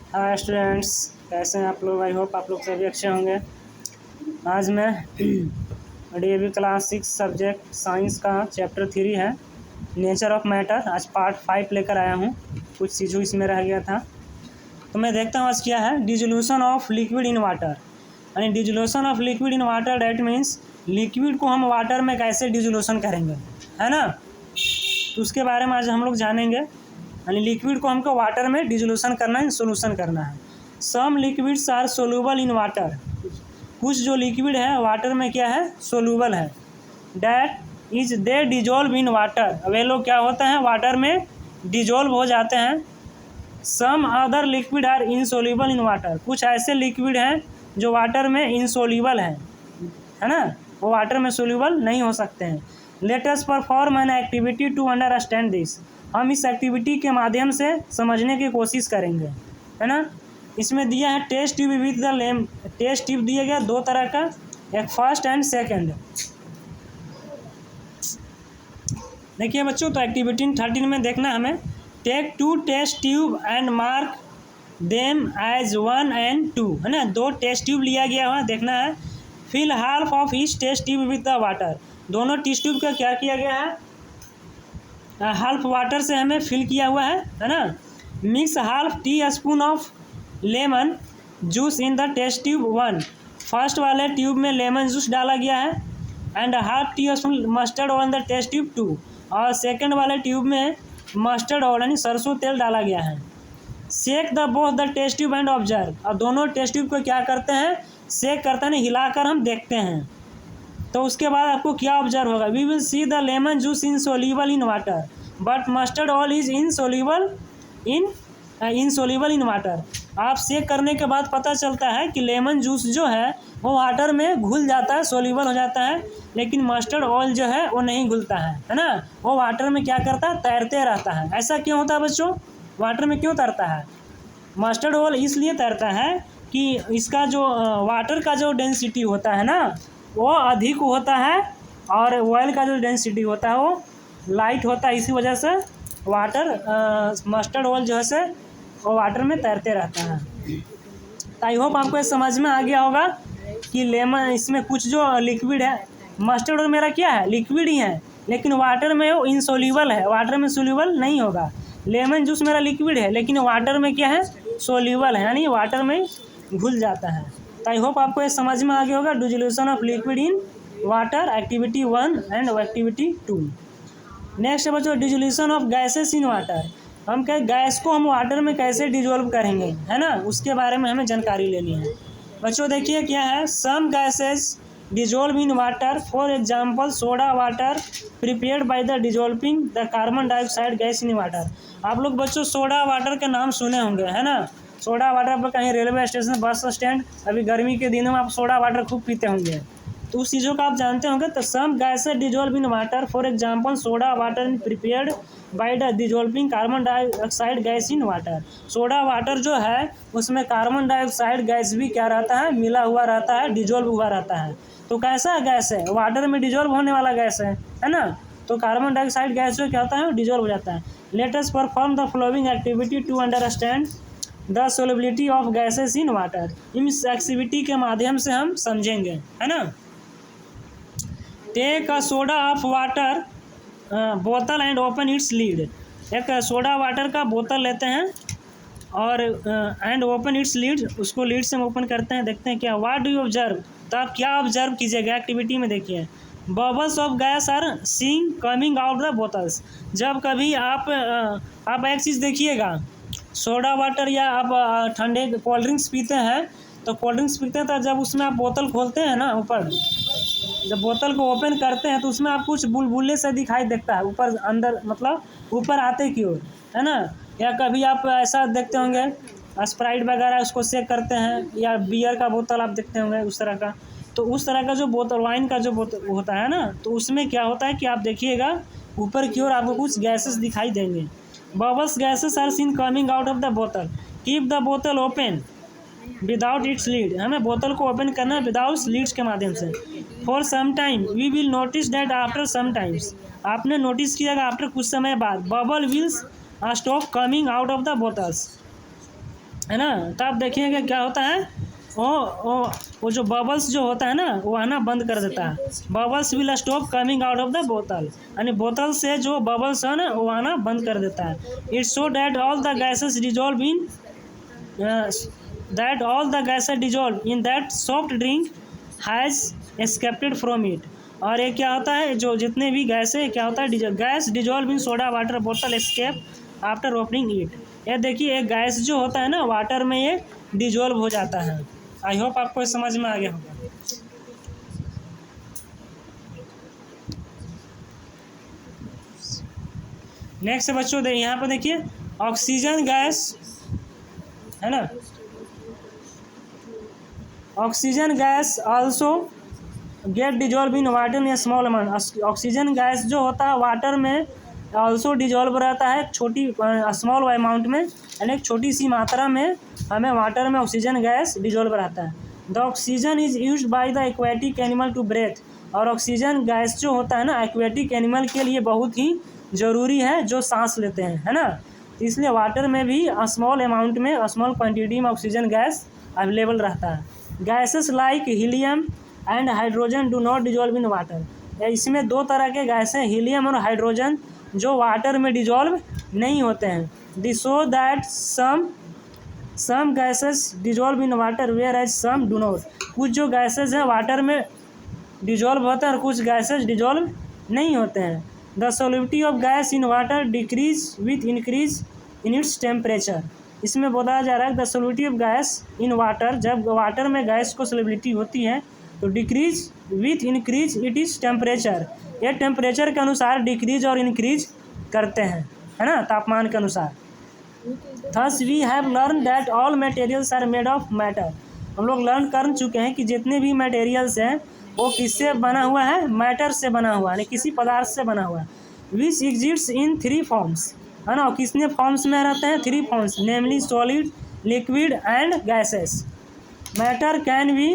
Hi students, कैसे हैं आप लोग। आई होप आप लोग सभी अच्छे होंगे। आज मैं डीएवी क्लास 6 सब्जेक्ट साइंस का चैप्टर 3 है नेचर ऑफ मैटर, आज पार्ट 5 लेकर आया हूँ। कुछ चीज़ों इसमें रह गया था तो मैं देखता हूँ आज क्या है। Dissolution of liquid in water, यानी dissolution of liquid in water, that means liquid को हम वाटर में कैसे डिजोल्यूशन करेंगे, है ना। तो उसके बारे में आज हम लोग जानेंगे। यानी लिक्विड को हमको वाटर में डिजोल्यूशन करना है, सोल्यूशन करना है। Some liquids are soluble in water, कुछ जो लिक्विड है वाटर में क्या है, सोल्यूबल है। That is they dissolve in water, वे लोग क्या होते हैं वाटर में डिजोल्व हो जाते हैं। Some other liquid are insoluble in water, कुछ ऐसे लिक्विड हैं जो वाटर में इनसोल्यूबल है ना, वो वाटर में सोल्यूबल नहीं हो सकते हैं। Let us perform an activity to understand this, हम इस एक्टिविटी के माध्यम से समझने की कोशिश करेंगे, है ना। इसमें दिया है टेस्ट ट्यूब विथ द लेम, टेस्ट ट्यूब दिया गया दो तरह का, एक फर्स्ट एंड सेकंड। देखिए बच्चों, तो एक्टिविटी 13 में देखना हमें, take 2 test tube and mark them as 1 and 2, है ना। 2 टेस्ट ट्यूब लिया गया हुआ, देखना है। Fill half of each test tube with the water, दोनों टेस्ट ट्यूब का क्या किया गया है, हाफ वाटर से हमें फिल किया हुआ है ना। Mix half teaspoon of lemon juice in the test tube 1, first वाले ट्यूब में लेमन जूस डाला गया है। And half teaspoon mustard oil the test tube 2, और सेकंड वाले ट्यूब में मस्टर्ड ऑयल यानी सरसों तेल डाला गया है। Shake the both the test tube and observe, और दोनों टेस्ट ट्यूब को क्या करते हैं, सेक करते हैं, हिलाकर हम देखते हैं। तो उसके बाद आपको क्या ऑब्जर्व होगा, we will see the lemon juice insoluble in water but mustard oil is insoluble in water. आप सेक करने के बाद पता चलता है कि लेमन जूस जो है वो वाटर में घुल जाता है, सोल्यूबल हो जाता है, लेकिन मस्टर्ड ऑयल जो है वो नहीं घुलता है ना। वो वाटर में क्या करता है, तैरते रहता है। ऐसा क्यों होता है बच्चों, वाटर में क्यों तैरता है। मस्टर्ड ऑयल इसलिए तैरता है कि इसका जो वाटर का जो डेंसिटी होता है ना वो अधिक होता है, और ऑयल का जो डेंसिटी होता है वो लाइट होता है। इसी वजह से वाटर मस्टर्ड ऑयल जो है से वो वाटर में तैरते रहता है। आई होप आपको ये समझ में आ गया होगा कि लेमन, इसमें कुछ जो लिक्विड है, मस्टर्ड ऑयल मेरा क्या है, लिक्विड ही है, लेकिन वाटर में वो इनसोल्यूबल है, वाटर में सोल्यूबल नहीं होगा। लेमन जूस मेरा लिक्विड है लेकिन वाटर में क्या है, सोल्यूबल है, यानी वाटर में घुल जाता है। तो आई होप आपको ये समझ में आ गया होगा dissolution of liquid in water, activity 1 and activity 2। Next बच्चों, dissolution of gases in water, हम क्या गैस को हम वाटर में कैसे डिजोल्व करेंगे, है ना, उसके बारे में हमें जानकारी लेनी है। बच्चों देखिए क्या है, some gases dissolve in water, for example soda water prepared by the dissolving the carbon dioxide gas in water. आप लोग बच्चों सोडा वाटर के नाम सुने होंगे, है ना। सोडा वाटर पर कहीं रेलवे स्टेशन, बस स्टैंड, अभी गर्मी के दिनों में आप सोडा वाटर खूब पीते होंगे, तो उस चीज़ों का आप जानते होंगे। तो some gases dissolve in water, for example soda water prepared by the dissolving carbon dioxide gas in water. Soda water जो है उसमें कार्बन डाइऑक्साइड गैस भी क्या रहता है, मिला हुआ रहता है, डिजोल्व हुआ रहता है। तो कैसा गैस है, वाटर में डिजोल्व होने वाला गैस है ना। तो कार्बन डाइऑक्साइड गैस जो क्या होता है, डिजोल्व हो जाता है। Let us perform the following activity to understand the solubility of gases in water, इस एक्टिविटी के माध्यम से हम समझेंगे, है ना। Take a soda of water बोतल एंड ओपन इट्स लीड, एक सोडा वाटर का बोतल लेते हैं और एंड ओपन इट्स लीड, उसको लीड से हम ओपन करते हैं, देखते हैं क्या, व्हाट डू यू ऑब्जर्व, तो आप क्या ऑब्जर्व कीजिएगा एक्टिविटी में। देखिए bubbles of gas are seeing coming out the बोतल्स, जब कभी आप एक चीज़ देखिएगा, सोडा वाटर या आप ठंडे कोल्ड ड्रिंक्स पीते हैं, तो कोल्ड ड्रिंक्स पीते हैं तो जब उसमें आप बोतल खोलते हैं ना, ऊपर जब बोतल को ओपन करते हैं तो उसमें आप कुछ बुलबुले से दिखाई देता है, ऊपर अंदर मतलब ऊपर आते की ओर, है ना। या कभी आप ऐसा देखते होंगे स्प्राइट वगैरह उसको सेक करते हैं, या बियर का बोतल आप देखते होंगे उस तरह का। तो उस तरह का जो बोतल, वाइन का जो बोतल होता है ना, तो उसमें क्या होता है कि आप देखिएगा ऊपर की ओर आपको कुछ गैसेस दिखाई देंगे। Bubbles gases are seen coming out of the बोतल, कीप द बोतल ओपन विदाउट इट्स लीड, हमें बोतल को ओपन करना है विदाउट लीड्स के माध्यम से। For some time we will notice that after some times, आपने नोटिस किया आफ्टर कुछ समय बाद, bubble wills stop coming out of the बोतल्स, है ना। तो आप देखिएगा क्या होता है, वो जो बबल्स जो होता है ना वो आना बंद कर देता है। Bubbles will stop coming out of the बोतल, यानी बोतल से जो बबल्स है ना वो आना बंद कर देता है। It's so that all the gases dissolve in in that soft drink has escaped from it. और ये क्या होता है, जो जितने भी गैस है क्या होता है, gas dissolve in soda water बोतल एस्केप आफ्टर ओपनिंग इट। ये देखिए एक गैस जो होता है ना वाटर में ये डिजॉल्व हो जाता है। आई होप आपको समझ में आ गया होगा। नेक्स्ट बच्चों यहाँ पर देखिए ऑक्सीजन गैस है ना, oxygen gas also get dissolve in water in small amount. Oxygen gas जो होता है वाटर में आल्सो डिजॉल्व रहता है छोटी स्मॉल अमाउंट में, यानी एक छोटी सी मात्रा में हमें वाटर में ऑक्सीजन गैस डिजॉल्व रहता है। The oxygen is use by the aquatic animal to breath. और ऑक्सीजन गैस जो होता है ना एक्वेटिक एनिमल के लिए बहुत ही ज़रूरी है जो सांस लेते हैं, है ना। इसलिए वाटर में भी स्मॉल अमाउंट में स्मॉल क्वान्टिटी में ऑक्सीजन गैस अवेलेबल रहता है। Gases like helium and hydrogen do not dissolve in water. इसमें दो तरह के गैस हैं, हीलियम और हाइड्रोजन, जो वाटर में डिजॉल्व नहीं होते हैं। This show that some gases dissolve in water whereas some do not. कुछ जो गैसेस हैं वाटर में डिजॉल्व होते हैं और कुछ गैसेस डिजॉल्व नहीं होते हैं। The solubility of gas in water decrease with increase in its temperature. इसमें बोला जा रहा है the solubility of gas in water, जब वाटर में गैस को सॉल्युबिलिटी होती है तो decrease with increase it is temperature. ये टेम्परेचर के अनुसार डिक्रीज और इंक्रीज करते हैं, है ना, तापमान के अनुसार। Thus we have learn that all materials are made of matter. हम लोग लर्न कर चुके हैं कि जितने भी मटेरियल्स हैं वो किससे बना हुआ है, मैटर से बना हुआ है, किसी पदार्थ से बना हुआ है। विच एग्जिस्ट्स इन 3 फॉर्म्स, है ना। किसने फॉर्म्स में रहते हैं, 3 forms, namely solid, liquid and gases. Matter can be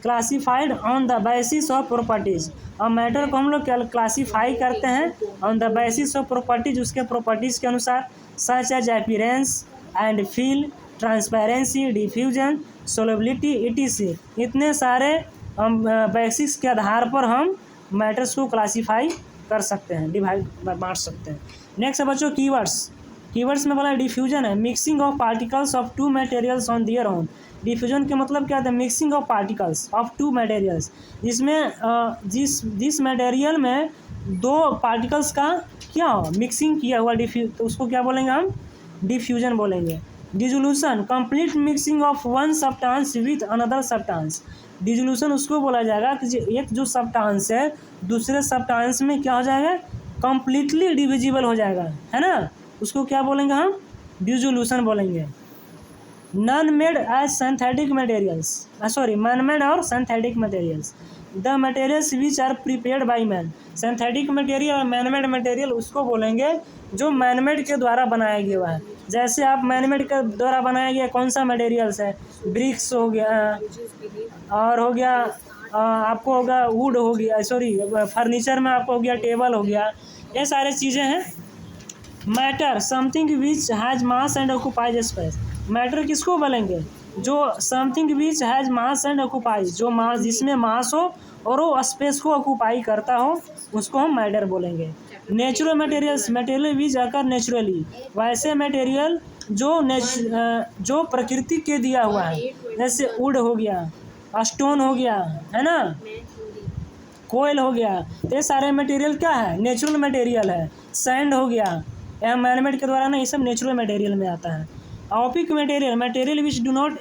classified on the basis of properties. और मैटर को हम लोग क्लासीफाई करते हैं on the basis of properties, उसके प्रॉपर्टीज़ के अनुसार, such as appearance and feel, transparency, diffusion, solubility, etc. इतने सारे हम बेसिक्स के आधार पर हम मैटर्स को क्लासीफाई कर सकते हैं, डिवाइड बांट सकते हैं। नेक्स्ट बच्चों कीवर्ड्स में बोला डिफ्यूजन है, mixing of particles of 2 materials on their own. Diffusion के मतलब क्या था, mixing of particles of 2 materials, जिसमें जिस मटेरियल में 2 पार्टिकल्स का क्या हो मिक्सिंग किया हुआ तो उसको क्या बोलेंगे हम, डिफ्यूजन बोलेंगे। Dissolution, complete mixing of one substance with another substance. Dissolution उसको बोला जाएगा कि एक जो सब्सटेंस है दूसरे सब्सटेंस में क्या हो जाएगा, कंप्लीटली डिविजिबल हो जाएगा, है ना, उसको क्या बोलेंगे हम, डिसोल्यूशन बोलेंगे। Man made as synthetic materials, man made और synthetic materials. The materials which are prepared by man. Synthetic material और मैन मेड मटेरियल उसको बोलेंगे जो मैन मेड के द्वारा बनाया गया हुआ है। जैसे आप मैन मेड के द्वारा बनाया गया कौन सा मटेरियल्स है, ब्रिक्स हो गया, और हो गया आपको होगा वुड हो गया, फर्नीचर में आपको हो गया टेबल हो गया, ये सारे चीज़ें हैं। Matter, something which has mass and occupies space. Matter किसको बोलेंगे, जो something which has mass and occupies, जो मास जिसमें मास हो और वो स्पेस को ऑक्यूपाई करता हो, उसको हम मैटर बोलेंगे। Natural materials, material which occur naturally. वैसे मटेरियल जो प्रकृति के दिया हुआ है, जैसे वुड हो गया, स्टोन हो गया, है ना, कोयल हो गया, ये सारे मटेरियल क्या है, नेचुरल मटेरियल है। सैंड हो गया, यह मैनमेड के द्वारा ना, ये सब नेचुरल मटेरियल में आता है। Opaque material, material which do not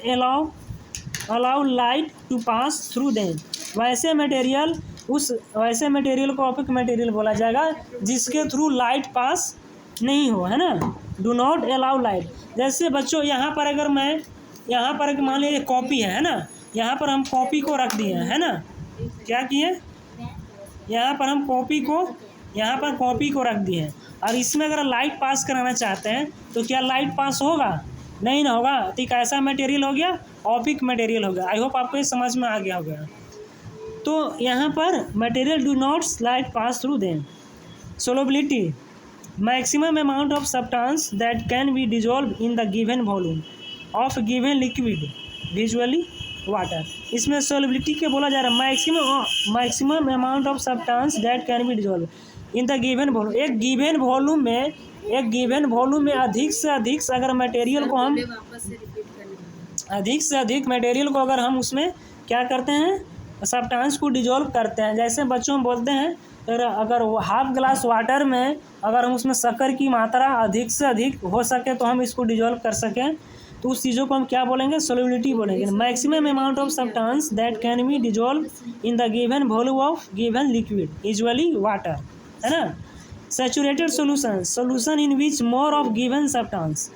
allow light to pass through them. वैसे मटेरियल को ऑपिक मटेरियल बोला जाएगा जिसके थ्रू लाइट पास नहीं हो, है ना, डू नॉट अलाउ लाइट। जैसे बच्चों यहाँ पर अगर मैं यहाँ पर मान लीजिए कॉपी है ना, यहाँ पर हम कॉपी को रख दिए, है ना, क्या किए, यहाँ पर हम कॉपी को रख दिए हैं, और इसमें अगर लाइट पास कराना चाहते हैं तो क्या लाइट पास होगा, नहीं ना होगा। तो एक ऐसा मटेरियल हो गया, ऑपिक मटेरियल हो गया। आई होप आपको ये समझ में आ गया होगा। तो यहाँ पर material do not light pass through them. Solubility, maximum amount of substance that can be dissolve in the given volume. Of given liquid visually water. इसमें सोलिबिलिटी के बोला जा रहा है maximum amount of substance that can be dissolve in the given volume. एक given volume में अधिक से अधिक अगर मटेरियल को हम अगर हम उसमें क्या करते हैं, सब्सटेंस को डिजोल्व करते हैं। जैसे बच्चों में बोलते हैं अगर वो हाफ ग्लास वाटर में अगर हम उसमें शक्कर की मात्रा अधिक से अधिक हो सके तो हम इसको डिजोल्व कर सकें, तो उस चीज़ों को हम क्या बोलेंगे, सोल्युबिलिटी बोलेंगे। Maximum amount of substance that can be dissolve in the given volume of given liquid usually water, है ना। Saturated solution in which more of given substance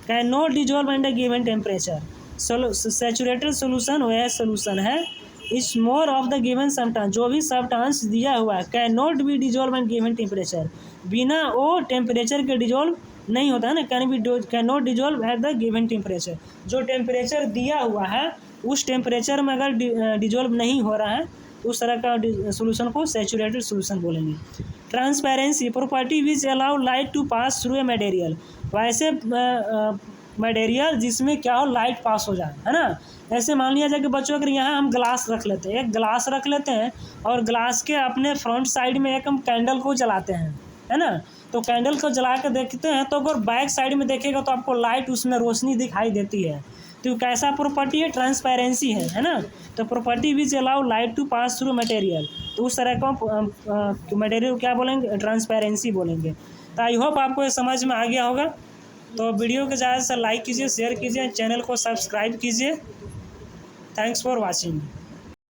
can not dissolve under given temperature. Saturated solution वह solution है इस more of the given substance, जो भी substance दिया हुआ है, can not be dissolve and given temperature, बिना वो टेम्परेचर के डिजोल्व नहीं होता है ना। Can not dissolve at the given temperature, जो टेम्परेचर दिया हुआ है उस टेम्परेचर में अगर डिजोल्व नहीं हो रहा है तो उस तरह का सोल्यूशन को सैचुरेटेड सोल्यूशन बोलेंगे। Transparency property which allow light to pass through a material, वैसे मटेरियल जिसमें क्या हो, लाइट पास हो जाए, है ना। ऐसे मान लिया जाए कि बच्चों अगर यहाँ हम ग्लास रख लेते हैं, एक ग्लास रख लेते हैं और ग्लास के अपने फ्रंट साइड में एक हम कैंडल को जलाते हैं, है ना। तो कैंडल को जला कर देखते हैं तो अगर बैक साइड में देखेगा तो आपको लाइट उसमें रोशनी दिखाई देती है। तो कैसा प्रॉपर्टी है, ट्रांसपेरेंसी है ना। तो property which allow light to pass through material, तो उस तरह का मटेरियल क्या बोलेंगे, ट्रांसपेरेंसी बोलेंगे। तो आई होप आपको ये समझ में आ गया होगा। तो वीडियो को ज़्यादा से लाइक कीजिए, शेयर कीजिए, चैनल को सब्सक्राइब कीजिए। Thanks for watching.